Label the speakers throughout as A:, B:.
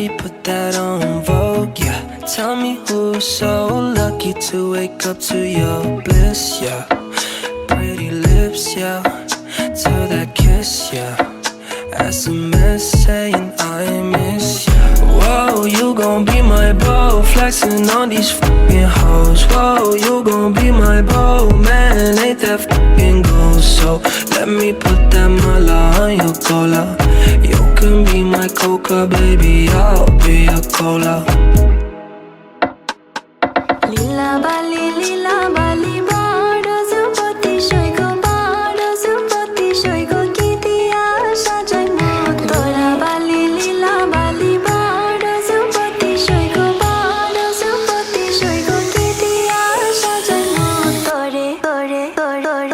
A: me put that on Vogue, yeah. Tell me who's so lucky to wake up to your bliss, yeah. Pretty lips, yeah. To that kiss, yeah. SMS saying I miss you. Whoa, you gon' be my beau, flexing on these fucking hoes. Whoa, you gon' be my beau, man, ain't that fucking gold. So let me put that mala on your cola. You can be my coca, baby, I'll be your cola.
B: Lila bali bado zupati shoygo bado zupati shoygo kitia sajai mot tora bali lila bali bado zupati shoygo bado zupati shoygo kitia sajai mot tore tore tore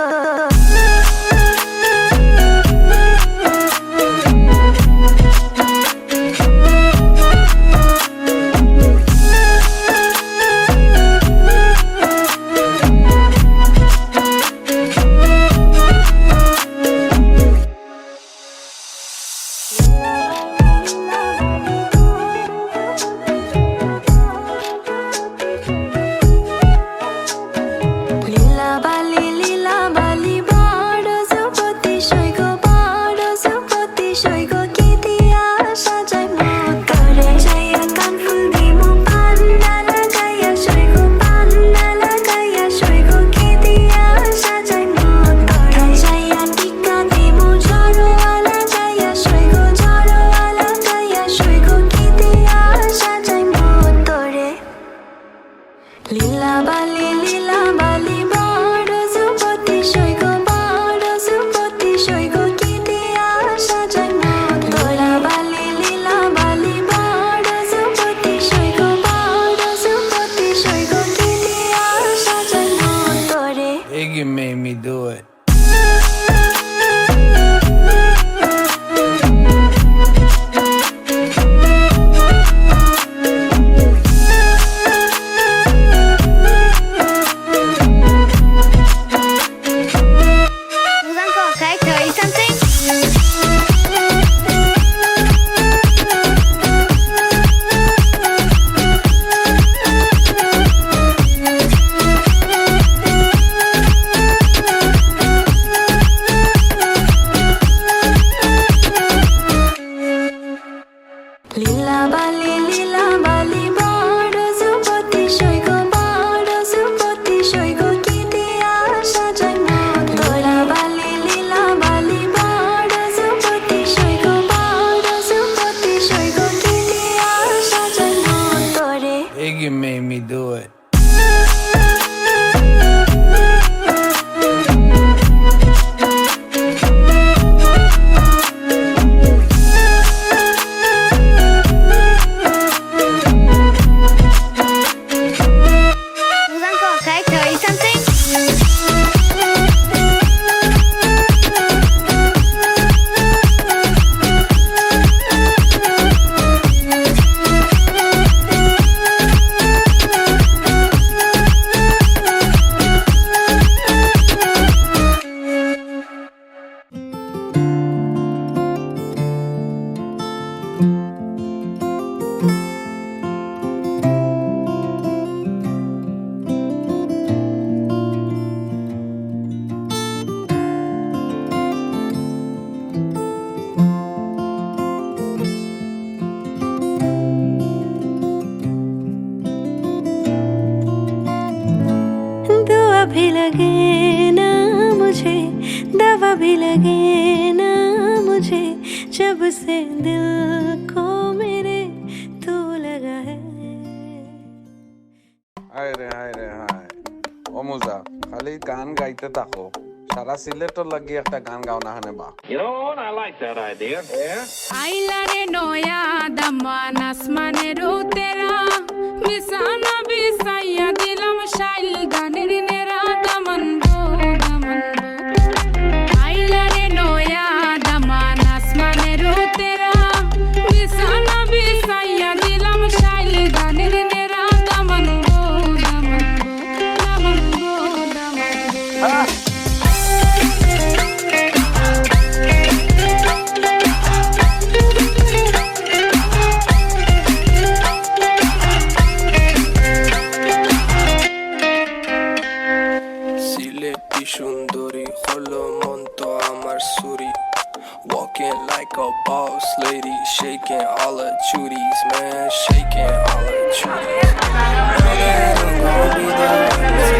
A: Iggy made me do it. Iggy made me do it.
B: भी लगे ना मुझे, दवा भी लगे ना मुझे, जब से दिल को मेरे तू लगा है।
C: হায় রে হায় ও মুজা খালি গান গাইতে থাকো, সারা সিলেটর লাগি একটা গান গাও না হানে বা।
D: You know what? I like that idea. Yeah.
E: आइला रे नोया दमान आसमाने रो तेरा मिसाना बिसाया दिलम शाइल गाने नेरा दमन गो आइला रे नोया दमान आसमाने रो तेरा मिसाना बिसाया दिलम शाइल गाने नेरा दमन गो
A: ছেলেটি সুন্দরী হলো মন তো আমার সুরি Walking like a boss lady, shaking all her chuties, man, shaking all her chuties. Know that I'm gonna be the one to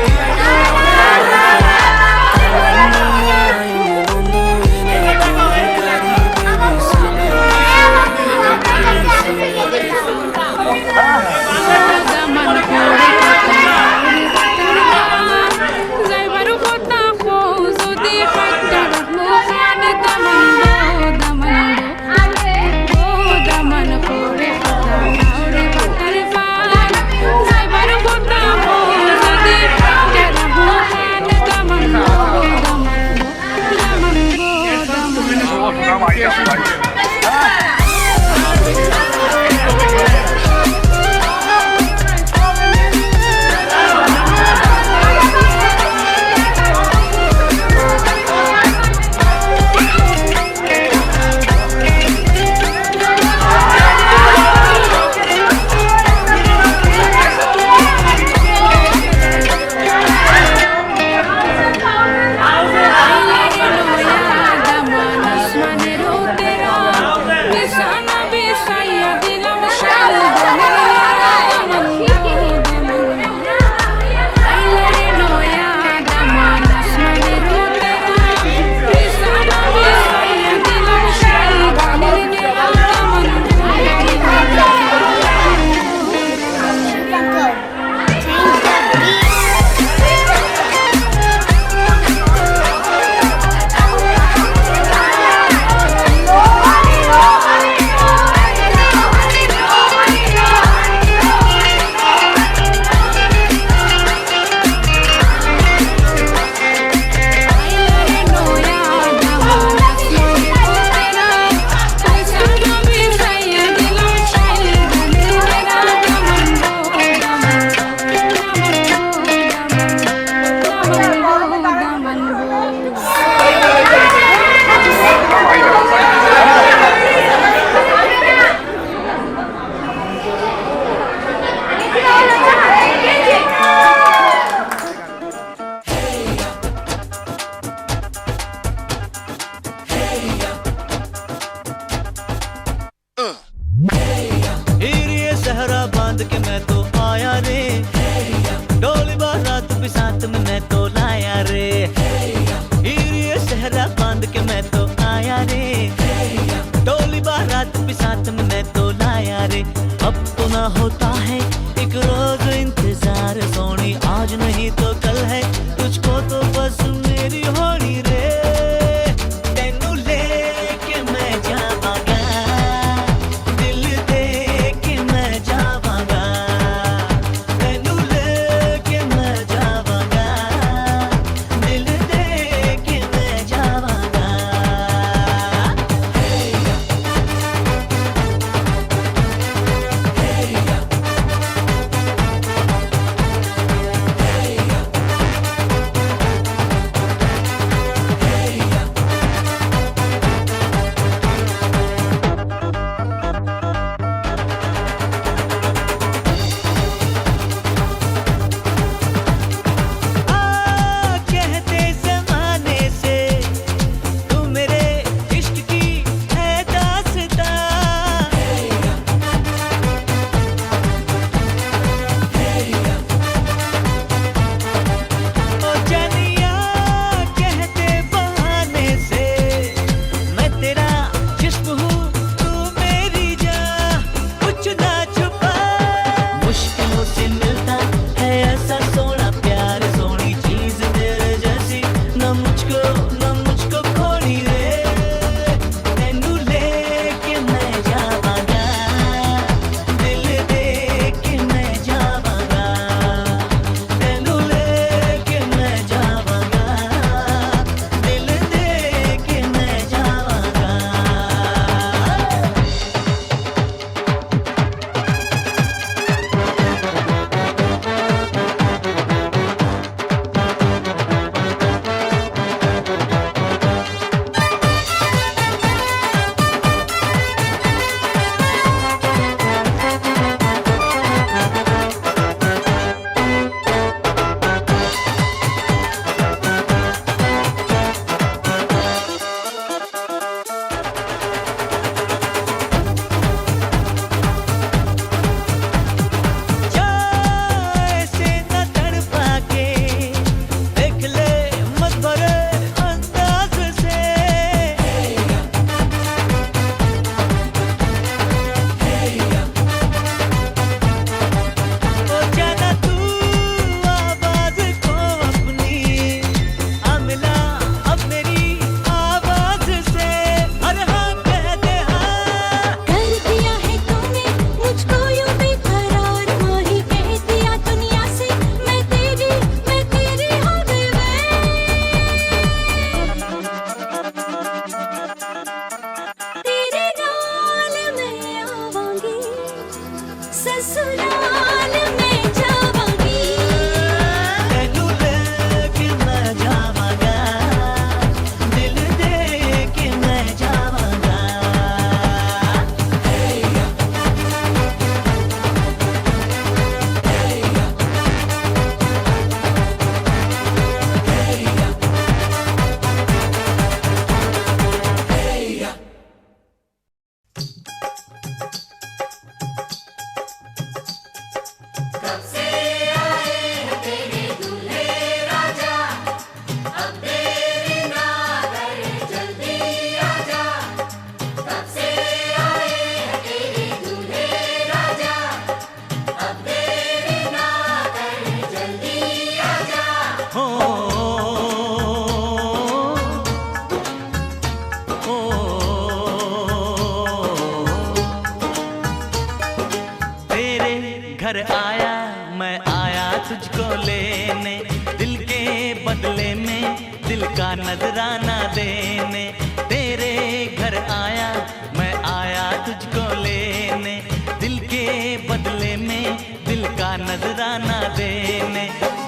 F: घर आया मैं आया तुझको लेने, दिल के बदले में दिल का नजराना देने। तेरे घर आया मैं आया तुझको लेने, दिल के बदले में दिल का नजराना देने।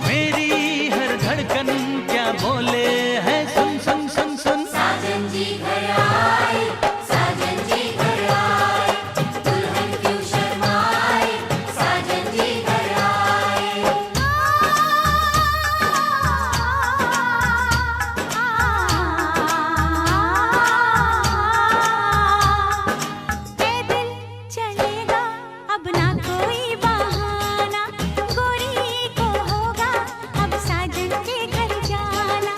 F: मेरी हर धड़कन क्या बोले है, सुन सुन सुन सुन।
G: साजन जी घर आए, साजन जी घर आए, दुल्हन क्यों शर्माए, साजन जी घर आए।
B: पैदल चलेगा अब ना कोई बहाना, गोरी को होगा अब साजन के घर जाना।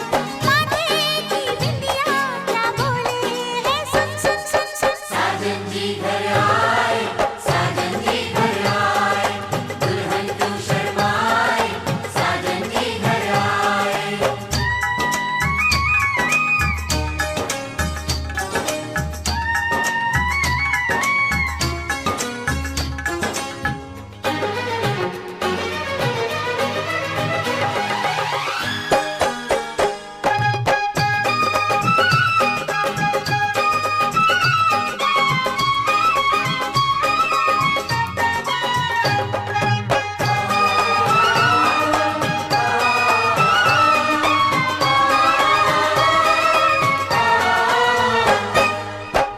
B: माथे की बिंदिया क्या बोले है, सुन सुन सुन सुन।
G: साजन जी घर आए, साजन जी घर आए, दुल्हन क्यों शर्माए, साजन जी घर आए।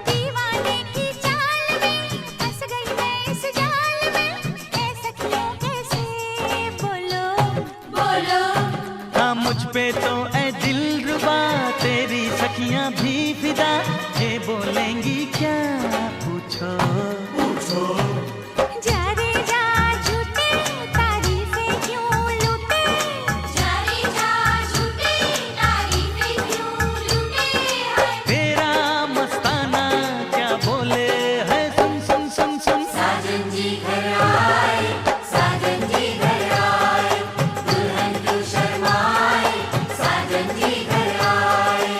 B: दीवाने की चाल में फंस गई मैं इस जाल में, ऐसा क्यों कैसे बोलो
G: बोलो
F: हाँ मुझ पे तो ऐ दिलरुबा तेरी सखियां भी फिदा, ये बोलेंगी क्या पूछो।
B: जा रे जा झूठे तारीफें क्यों लूटे,
G: जारी जा झूठी तारीफें क्यों लूटे हैं।
F: तेरा मस्ताना क्या बोले है, सुन सुन सुन सुन।
G: साजन जी घर आए, साजन जी घर आए, दुल्हन क्यों शर्माए, साजन जी घर आए।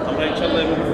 H: আমরা ইনশাআল্লাহ এবং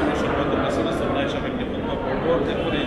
H: আমরা সর্বদা রাসূলের সুন্নাহ হিসাবে একটি খুতবা পড়ব, এরপরে এই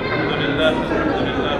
H: আলহামদুলিল্লাহ আলহামদুলিল্লাহ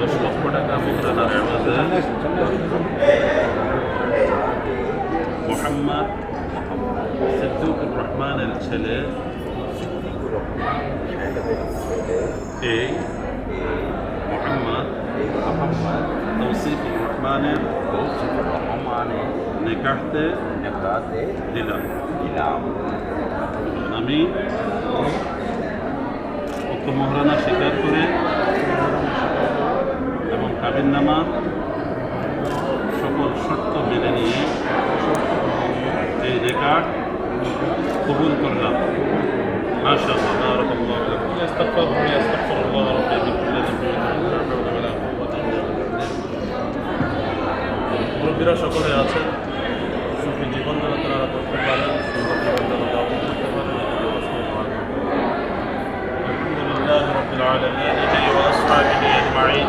H: দশ লক্ষ টাকা মুদ্রাদার এবাদে মোহাম্মদ সিদ্দিকুর রহমানের ছেলে এই মোহাম্মদ তৌসিফুর রহমানের নিকাহতে দিলাম। আমি উক্ত মোহরানা স্বীকার করে এবং কাবিননামা সকল শর্ত মেনে নিয়ে এই নিকাহ কবুল করলাম। মাশাআল্লাহ, বারাকাল্লাহু ফীকুম। আস্তাগফিরুল্লাহ রাব্বি মিন কুল্লি যামবিন ওয়া লা হাওলা ওয়া লা কুওয়াতা ইল্লা বিল্লাহ। মুরব্বীরা সকলে আছেন, সুখী জীবনযাপন তারা করতে পারেন, সুন্দর জীবনযাপন করতে পারেন। আলহামদুলিল্লাহ রাব্বিল আলামিন ওয়া আসহাবিহি আজমাইন।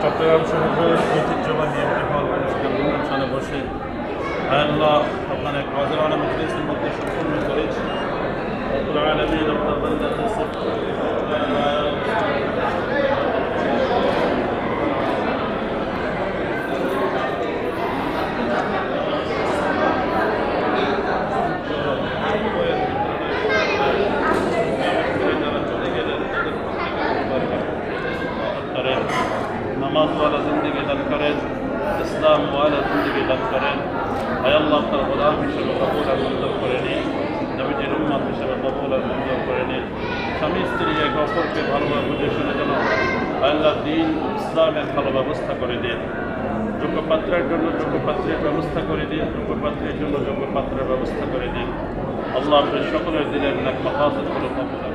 H: চট্টগ্রাম শহরের ঐতিহ্যবাহী একটি হল অনুষ্ঠানে বসে আল্লাহ আপনার এক ওয়াজিরানা মজলিসের মধ্যে সম্পূর্ণ করেছি। রব্বুল আলামিন আপনার বান্দাদের নামাজ ওয়ালা জিন্দিগি দান করেন, ইসলাম ওয়ালা জিন্দিগি দান করেন। আয় আল্লাহ তার গোলাম হিসেবে কবুল আর মঞ্জুর করে নিন, নবীজির উম্মত হিসেবে কবুল আর মঞ্জুর করে নিন। স্বামী স্ত্রী একে অপরকে ভালোভাবে বুঝে শুনে যেন আল্লাহ দিন ইসলামের ভালো ব্যবস্থা করে দিন। যোগ্য পাত্রের জন্য যোগ্য পাত্রের ব্যবস্থা করে দিন, যোগ্য পাত্রের জন্য যোগ্য পাত্রের ব্যবস্থা করে দিন। আল্লাহ আপনি সকলের দিলের নেক মাকাসিদগুলো কবুল করুন।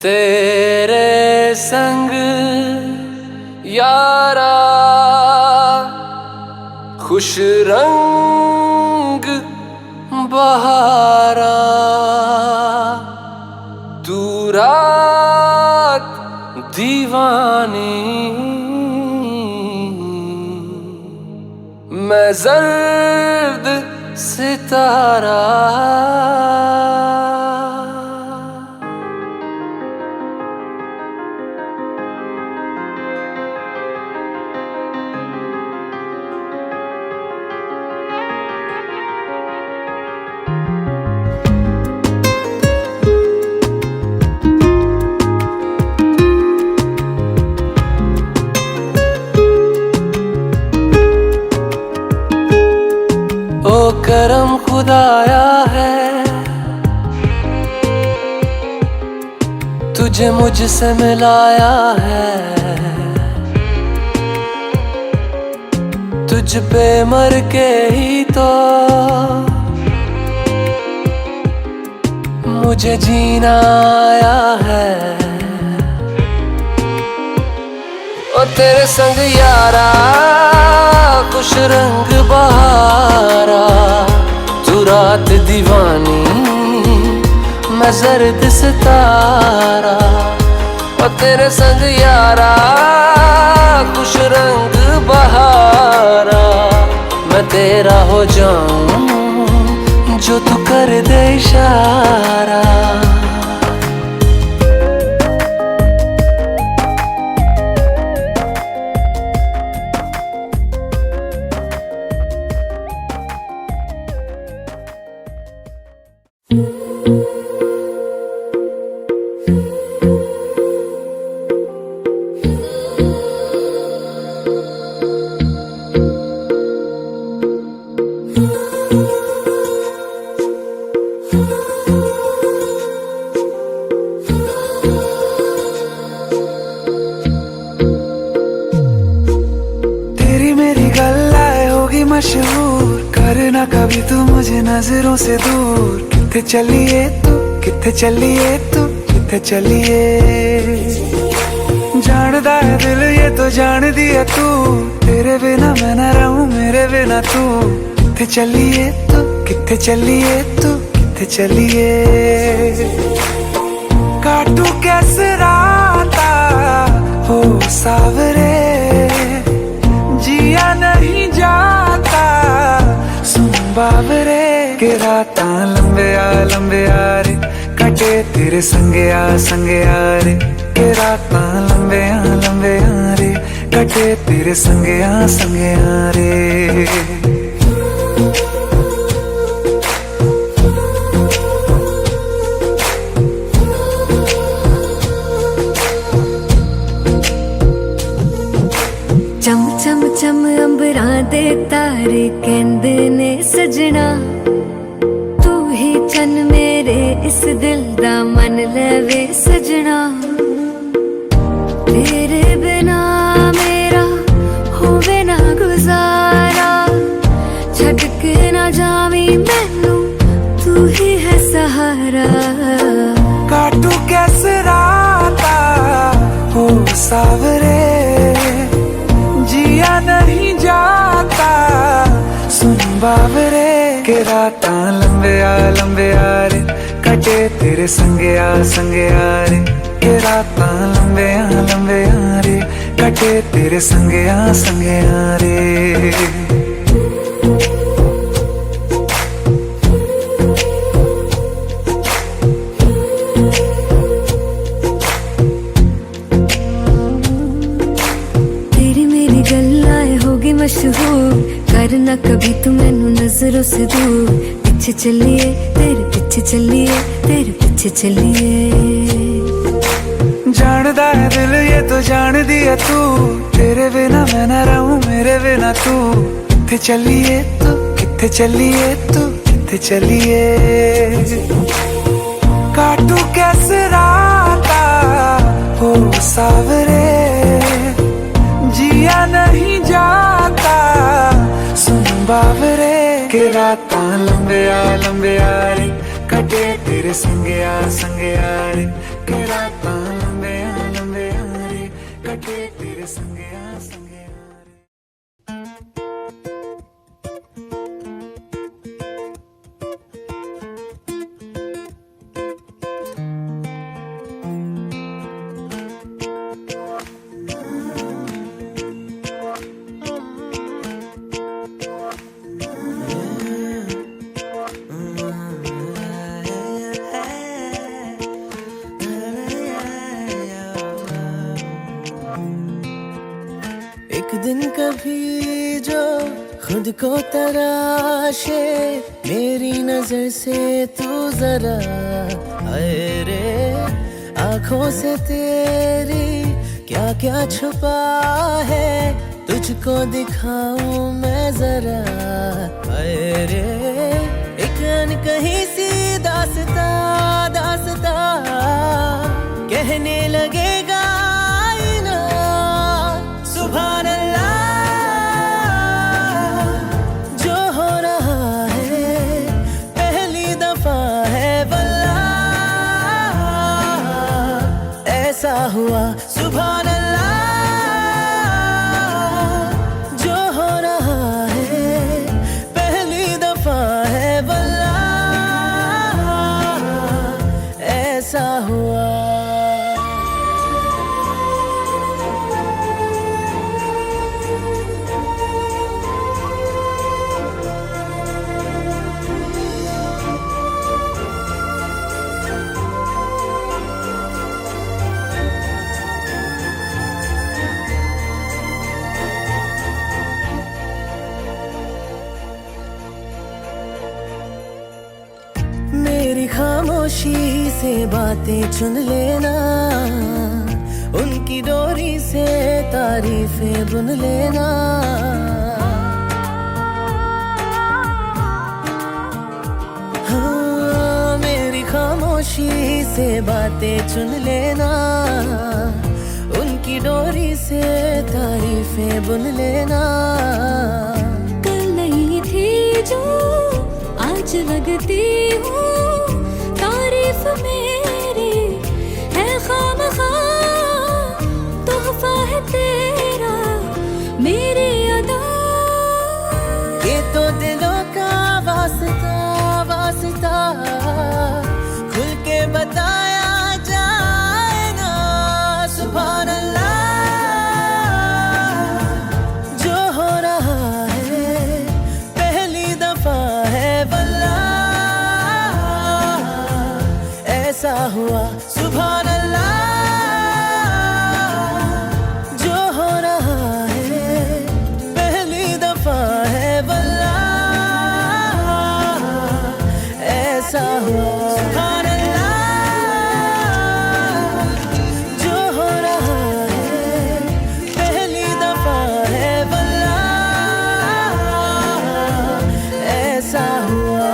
A: तेरे संग यारा खुश रंग बहारा, तू रात दीवानी, मैं जर्द सितारा। ओ करम खुदाया है, तुझे मुझसे मिलाया है, तुझ पे मर के ही तो मुझे जीना आया है। ओ तेरे संग यारा खुश रंग बहारा, तू रात दीवानी, मैं जर्द सितारा। ओ और तेरे संग यारा खुश रंग बहारा, मैं तेरा हो जाऊं जो तू कर दे इशारा।
I: मशहूर करना कभी तू मुझे नजरों से दूर। किथे चलिए तू, किथे चलिए तू, किथे चलिए। जानदा है दिल ये तो जान दिया तू, तेरे बिना मैं न रहूं मेरे बिना तू। किथे चलिए तू, किथे चलिए तू, किथे चलिए। काटू कैसे राता हो सावरे, जिया नहीं जाता सुन बाबरे। के रातां लंबे आ रे, कटे तेरे संगे आ रे। के रातां लंबे आ रे, कटे तेरे संगे आ रे।
B: चम चम चम अंबरां दे तारे कहंदे ने सजना, तू ही चन मेरे इस दिल दा मन लवे सजना। तेरे बिना मेरा होवे ना गुजारा, छड़ के ना जावी मैनू तू ही है सहारा।
I: काटू कैसे राता हो सावरे, जिया नहीं जाता सुन बाबरे। के रातां लंबे आ रे, कटे तेरे संगे आ रे। के रातां लंबे आ रे, कटे तेरे संगे आ रे।
B: मशहूर करना कभी तू मैनू नजरों से दूर। पीछे चलिए तेरे पीछे चलिए, तेरे पीछे चलिए।
I: जानदा है दिल ये तो जान दिया तू, तेरे बिना मैं न रहूं मेरे बिना तू। किथे चलिए तू, किथे चलिए तू, किथे चलिए। काटू कैसे राता हो सावरे, जिया नहीं जाता सुन बाबरे। के रातां लंबे आ रे, कटे तेरे संगे आ रे। के रातां लंबे आ रे, कटे तेरे संगे आ रे।
A: एक दिन कभी जो खुद को तराशे, मेरी नजर से तू जरा आए रे। आंखों से तेरी क्या क्या छुपा है, तुझको दिखाऊं मैं जरा आए रे। एक अनकही सी दास्ता दास्ता कहने लगेगा आईना, सुभान अल्लाह जो हो रहा है पहली दफा है वल्लाह। ऐसा हुआ सुभान अल्लाह जो हो रहा है पहली दफा है वल्लाह। ऐसा हुआ। बातें चुन लेना, उनकी डोरी से तारीफें बुन लेना। हाँ, मेरी खामोशी से बातें चुन लेना, उनकी डोरी से तारीफें बुन लेना।
B: कल नहीं थी जो आज लगती हूँ, तारीफ मेरी है खामखा, तोहफा है तेरा मेरी अदा।
A: ये तो दिलों का वास्ता वास्ता, खुल के बताया जाए ना। सुभान अल्लाह, जो हो रहा है पहली दफा है वल्लाह, ऐसा हुआ। सुभान अल्लाह, जो हो रहा है पहली दफा है वल्लाह, ऐसा हुआ। सुभान अल्लाह, जो हो रहा है पहली दफा है वल्लाह, ऐसा हुआ।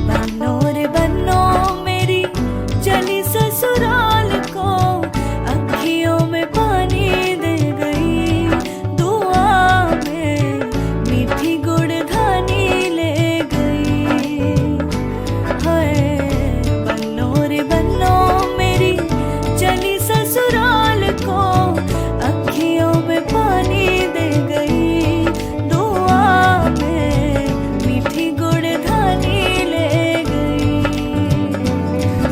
B: बनो रे बनो मेरी चली ससुराल को, अखियों में पानी दे गई, दुआ में मीठी गुड़धानी ले गई। हाय बनो रे बनो मेरी चली ससुराल को, अखियों में पानी दे गई, दुआ में मीठी गुड़धानी ले गई।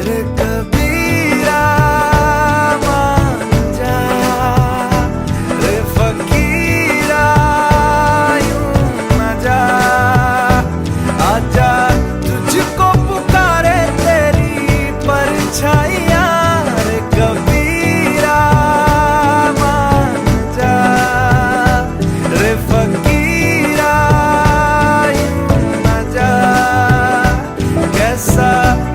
I: रे कबीरा मान जा, रे फकीरा यूं न जा, आजा तुझको पुकारे तेरी परछाइयाँ। रे कबीरा मान जा, रे फकीरा यूं न जा, कैसा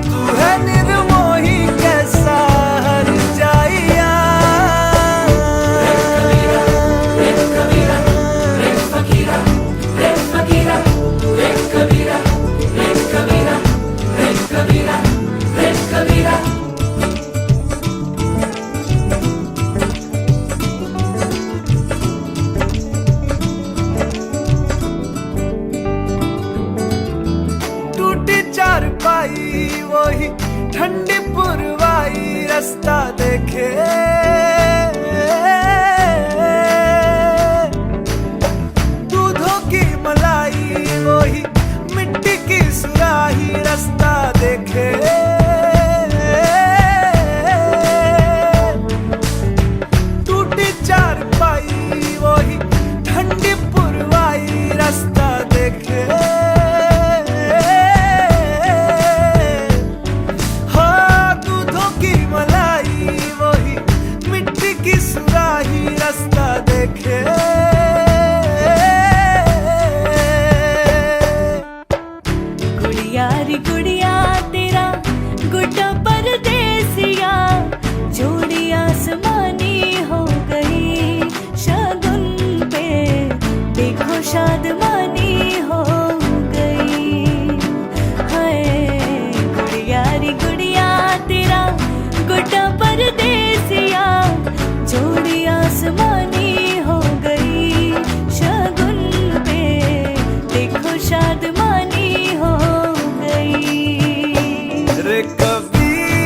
I: तू है निर्मोही, कैसा हर जाइया। टूटी चारपाई वही ठंडी पुरवाई, रास्ता देखे दूधों की मलाई, वही मिट्टी की सुराही, रास्ता देखे टूटी चारपाई वही ठंडी पुरवाई, रास्ता देखे। हाँ, दूधों की मलाई वही मिट्टी की सुराही, रास्ता देखे।
B: गुड़िया रे गुड़िया तेरा गुड्डा परदेसिया, जोड़ी आसमानी हो गई, शगुन पे देखो शादमानी हो गई। हाय गुड़िया रे गुड़िया तेरा गुड्डा परदेसिया, जोड़ी आसमानी हो गई, शगुन पे देखो शादमानी हो गई।
I: रे कबीरा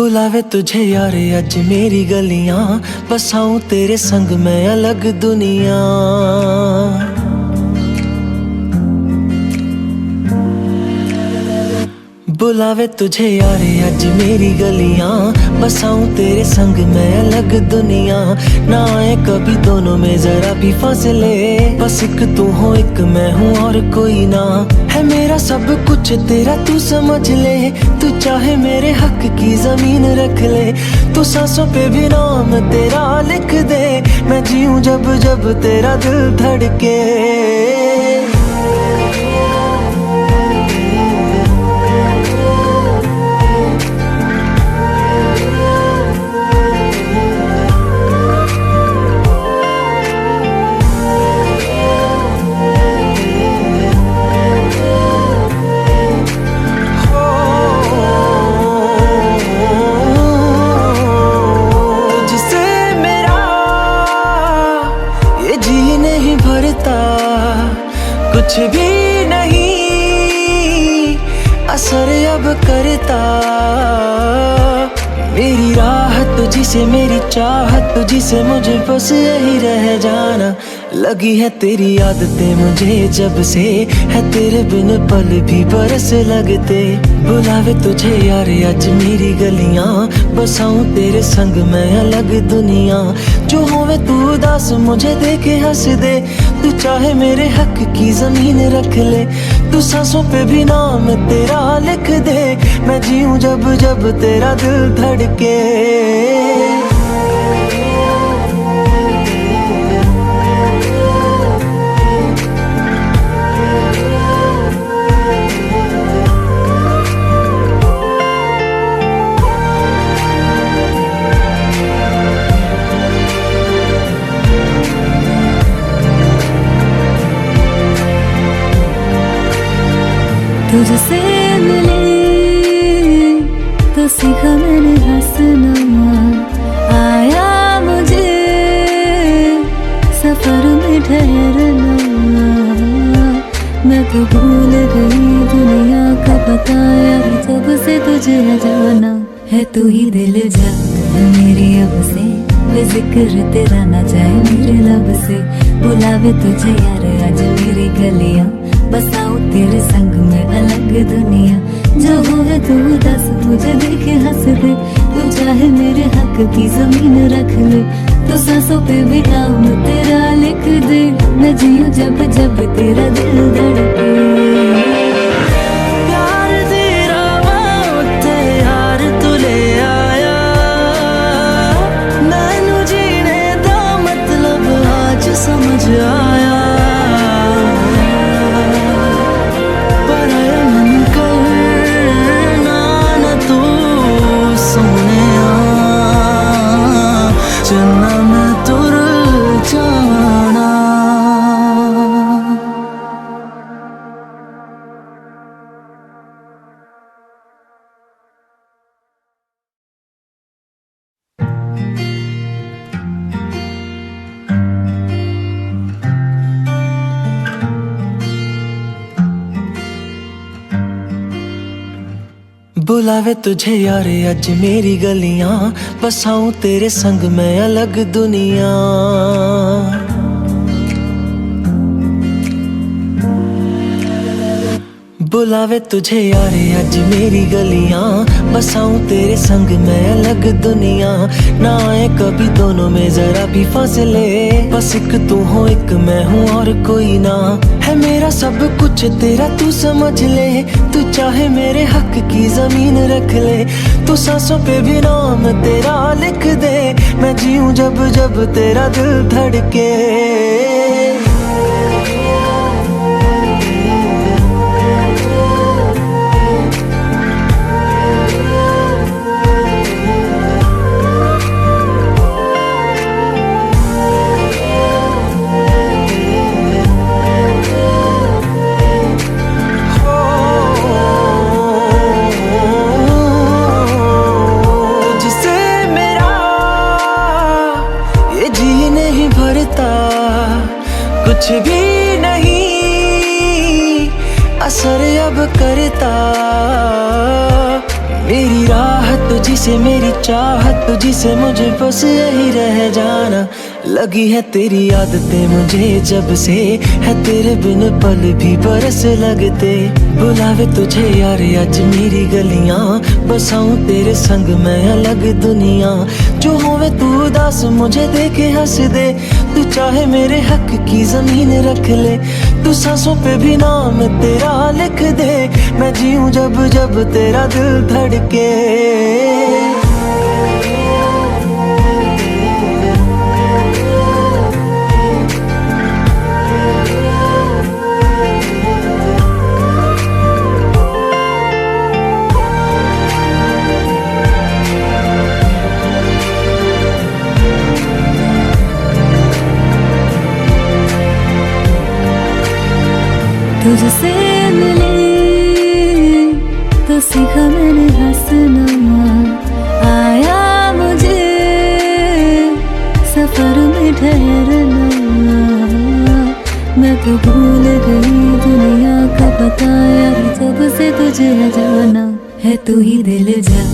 A: बुलावे तुझे यार अज मेरी गलियां, बसाऊं तेरे संग मैं अलग दुनिया। बुलावे तुझे यार अज मेरी गलियां, बसाऊं तेरे संग मैं अलग दुनिया। ना आए कभी दोनों में जरा भी फासले, बस एक तू हो एक मैं हूँ और कोई ना। है मेरा सब कुछ तेरा तू समझ ले, तू चाहे मेरे हक की जमीन रख ले। तू सांसों पे भी नाम तेरा लिख दे, मैं जीऊं जब जब तेरा दिल धड़के। कुछ भी नहीं असर अब करता, मेरी राह तुझी से मेरी चाहत तुझी से, मुझे बस यही रह जाना। लगी है तेरी आदतें मुझे जब से, है तेरे बिन पल भी बरस लगते। बुलावे तुझे यार अज मेरी गलियां, बसाऊं तेरे संग मैं अलग दुनिया। जो होवे तू उदास मुझे देखे हंस दे, तू चाहे मेरे हक की जमीन रख ले। तू सांसों पे भी नाम तेरा लिख दे, मैं जीऊं जब जब तेरा दिल धड़के।
B: तुझसे मिले तो सीखा मैंने हंसना, आया मुझे सफर में ठहरना। मैं तो भूल गई दुनिया का बताया, जब से तुझे जाना है तू ही दिल जा मेरी अब से। जिक्र तेरा ना जाए मेरे लब से, बुलावे तुझे यार आज मेरी गलियां, बसाऊं तेरे संग में अलग दुनिया। जो होवे तू दस मुझे देखे हंस दे, तू चाहे मेरे हक की जमीन रख ले। तो सांसों पे भी नाम तेरा लिख दे, मैं जीऊं जब जब तेरा दिल धड़के।
A: प्यार तेरा वास्ते यार तू ले आया, मैनू जीने दा मतलब आज समझ आया। बुलावे तुझे यार अज मेरी गलियां, बसाऊं तेरे संग मैं अलग दुनिया। बुलावे तुझे यार अज मेरी गलियां, बसाऊं तेरे संग मैं अलग दुनिया। ना आए कभी दोनों में जरा भी फासले, बस एक तू हो एक मैं हूँ और कोई ना। है मेरा सब कुछ तेरा तू समझ ले, तू चाहे मेरे हक की जमीन रख ले। तू सांसों पे भी नाम तेरा लिख दे, मैं जीऊं जब जब तेरा दिल धड़के। कुछ भी नहीं असर अब करता, मेरी राहत तुझसे मेरी चाहत तुझसे मुझे बस यही रह जाना। लगी है तेरी आदतें मुझे जब से, है तेरे बिन पल भी बरस लगते। बुलावे तुझे यार आज मेरी गलियां, बसाऊं तेरे संग मैं अलग दुनिया। जो होवे तू उदास मुझे देखे हंस दे, तू चाहे मेरे हक की जमीन रख ले। तू सांसों पे भी नाम तेरा लिख दे, मैं जीऊं जब जब तेरा दिल धड़के।
B: तुझसे मिले तो सीखा मैंने हंसना, आया मुझे सफर में ठहरना। मैं तो भूल गई दुनिया का पता यार, जब से तुझे जाना है। तू ही दिल जा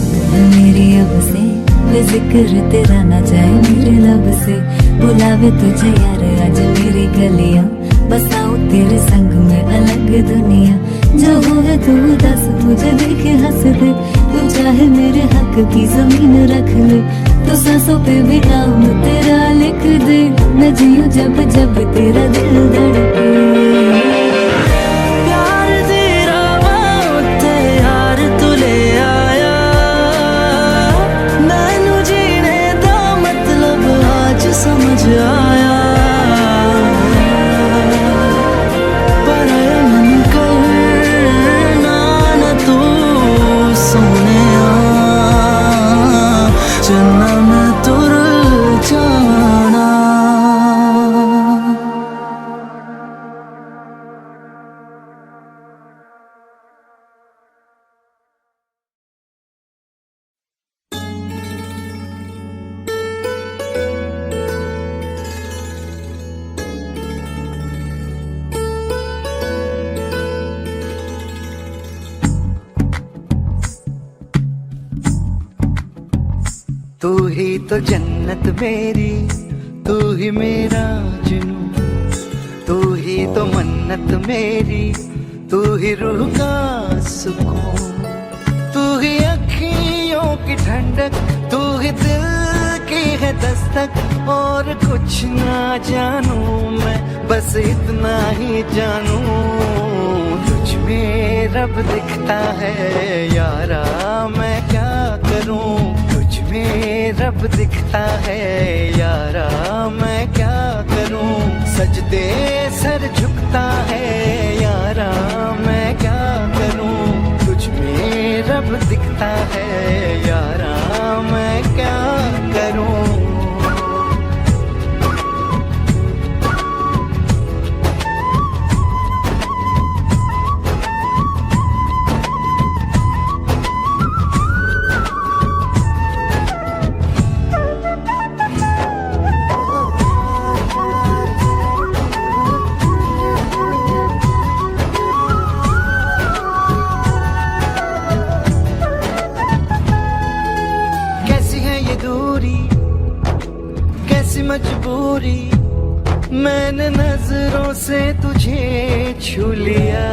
B: मेरी अब से, बेजिक्र तेरा ना जाए मेरे लब से। बुलावे तुझे यार आज मेरी गलियां, बसाऊं तेरे संग में अलग दुनिया। जो होवे तू दस मुझे देखे हंस दे, तू चाहे मेरे हक की जमीन रख ले। तो सांसों पे भी नाम तेरा लिख दे, मैं जीऊं जब जब तेरा दिल धड़के।
A: प्यार तेरा वास्ते यार तू ले आया, मैनू जीने दा मतलब आज समझ आया।
F: तू ही तो जन्नत मेरी, तू ही मेरा जुनून, तू ही तो मन्नत मेरी, तू ही रूह का सुकून। तू ही अखियों की ठंडक, तू ही दिल की है दस्तक। और कुछ ना जानू मैं, बस इतना ही जानू, तुझ में रब दिखता है यारा, मैं क्या करूं। में रब दिखता है यारा, मैं क्या करूं। सजदे सर झुकता है यारा, मैं क्या करूं। तुझ में रब दिखता है यारा, मैं क्या करूं। मजबूरी, मैंने नजरों से तुझे छू लिया।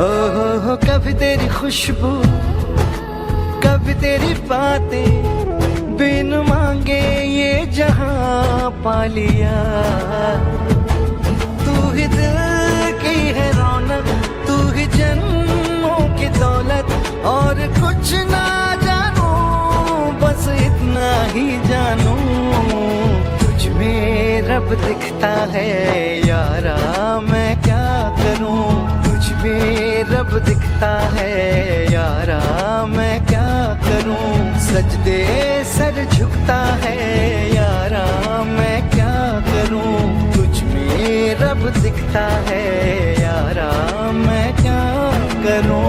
F: ओहो कभी तेरी खुशबू, कभी तेरी बातें, बिन मांगे ये जहां पा लिया। तू ही दिल की है रौनक, तू ही जन्मों की दौलत। और कुछ ना जानू, बस इतना ही जानू, तुझ में रब दिखता है यारा, मैं क्या करूं। तुझ में रब दिखता है यारा, मैं क्या करूं। सजदे सर झुकता है यारा, मैं क्या करूं। तुझ में रब दिखता है यारा, मैं क्या करूं।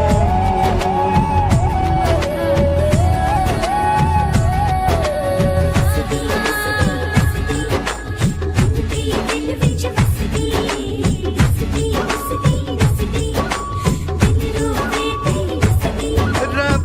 F: रब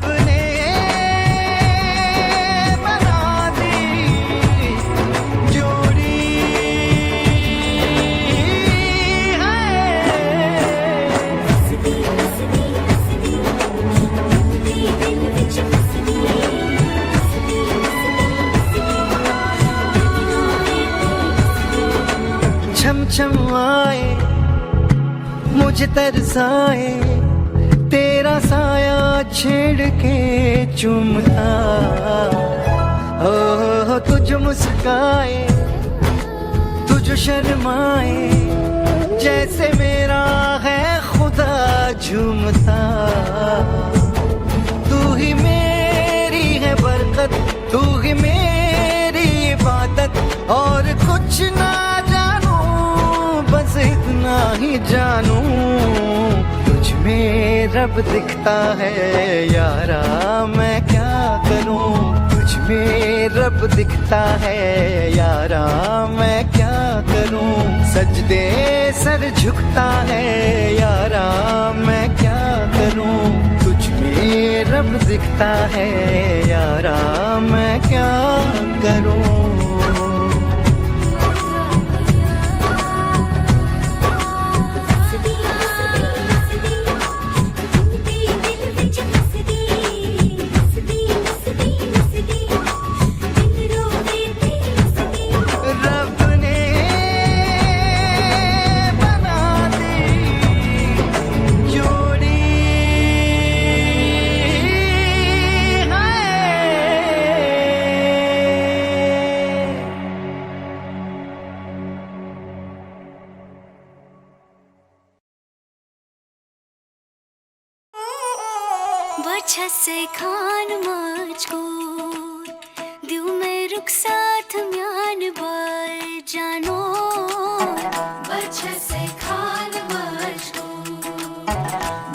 J: मुझे तरसाए तेरा साया छेड़ के चूमता, हो तुझ मुस्काए तुझ शर्माए जैसे मेरा है खुदा झूमता। तू ही मेरी है बरकत, तू ही मेरी इबादत, और कुछ ना जानू बस इतना ही जानू, तुझ में रब दिखता है यारा मैं क्या करूं, तुझ में रब दिखता है यारा मैं क्या करूं, सजदे सर झुकता है यारा मैं क्या करूं, तुझ में रब दिखता है यारा मैं क्या करूं।
B: Bachase khan majkoor diu mein ruk saath myan bar jano, bachase khan majkoor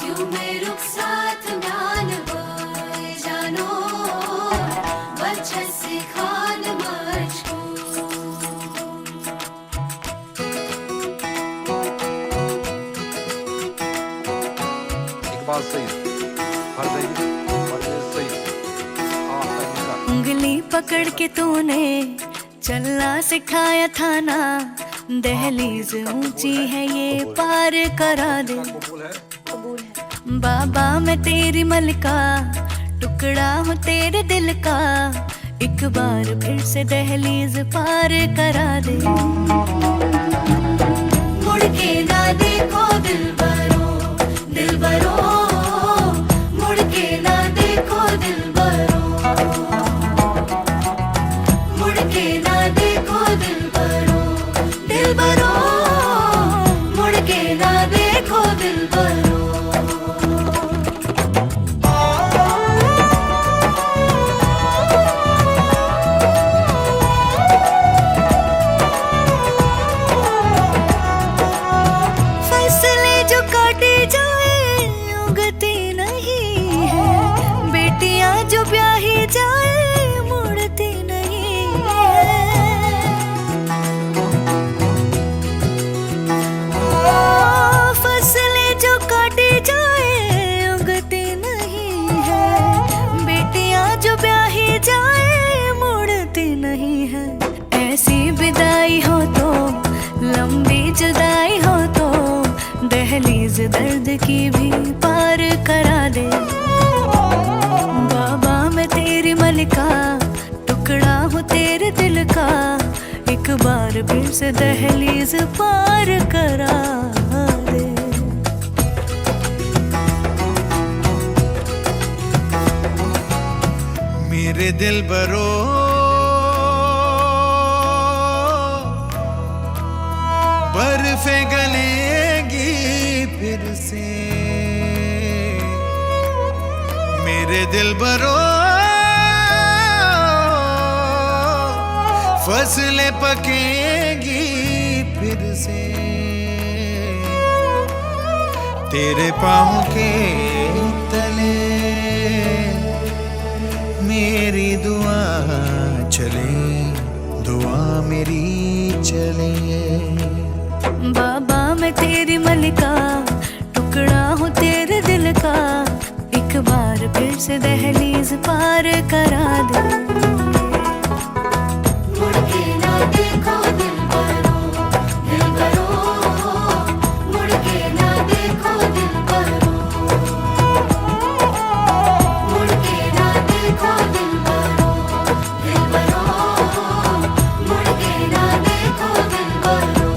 B: diu mein ruk saath myan bar jano, bachase khan majkoor।
C: Iqbal Saeed,
B: उंगली पकड़ के तूने चलना सिखाया था ना, दहलीज ऊंची है ये पार करा दे। बाबा मैं तेरी मलका, टुकड़ा हूँ तेरे दिल का, एक बार फिर से दहलीज पार करा दे। मुड़ के ना देखो दिलबरो, दिलबरो मुड़ के ना देखो दिलबरो, मुड़ के ना देखो दिलबरो, दिलबरो मुड़ के ना देखो दिलबरो। फसलें जो काटी जाए उगती नहीं है, बेटियां जो ब्याही जाए मुड़ती नहीं है। फसलें जो काटी जाए उगती नहीं है, बेटियां जो ब्याही जाए मुड़ती नहीं है। ऐसी विदाई हो तो लंबी जुदाई हो तो दहलीज दर्द की भी पार करा दे। बाबा मैं तेरी मलिका, टुकड़ा हूँ तेरे दिल का, एक बार फिर से दहलीज पार करा दे।
J: मेरे दिल बरो बर्फे गलेगी फिर से, मेरे दिल बरो फसलें पकेगी फिर से, तेरे पाँव के तले मेरी दुआ चले, दुआ मेरी चले।
B: बाबा मैं तेरी मलिका, टुकड़ा हूँ तेरे दिल का, एक बार फिर से दहलीज पार करा दे। मुड़ के ना देखो दिलबरो, दिलबरो मुड़ के ना देखो दिलबरो, मुड़ के ना देखो दिलबरो, दिलबरो मुड़ के ना देखो दिलबरो।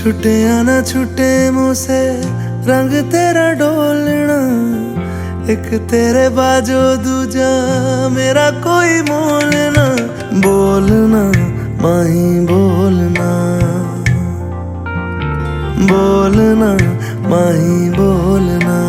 I: छुटे या ना छुटे मुँह से रंग तेरा डोलना, एक तेरे बाजो दूजा मेरा कोई मोल ना। बोलना माही बोलना, बोलना माही बोलना।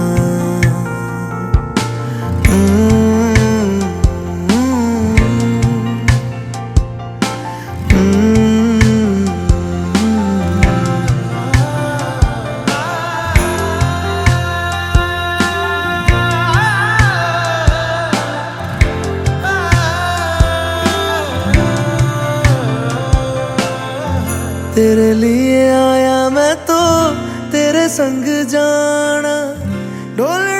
I: तेरे लिए आया मैं तो तेरे संग जाना, डोले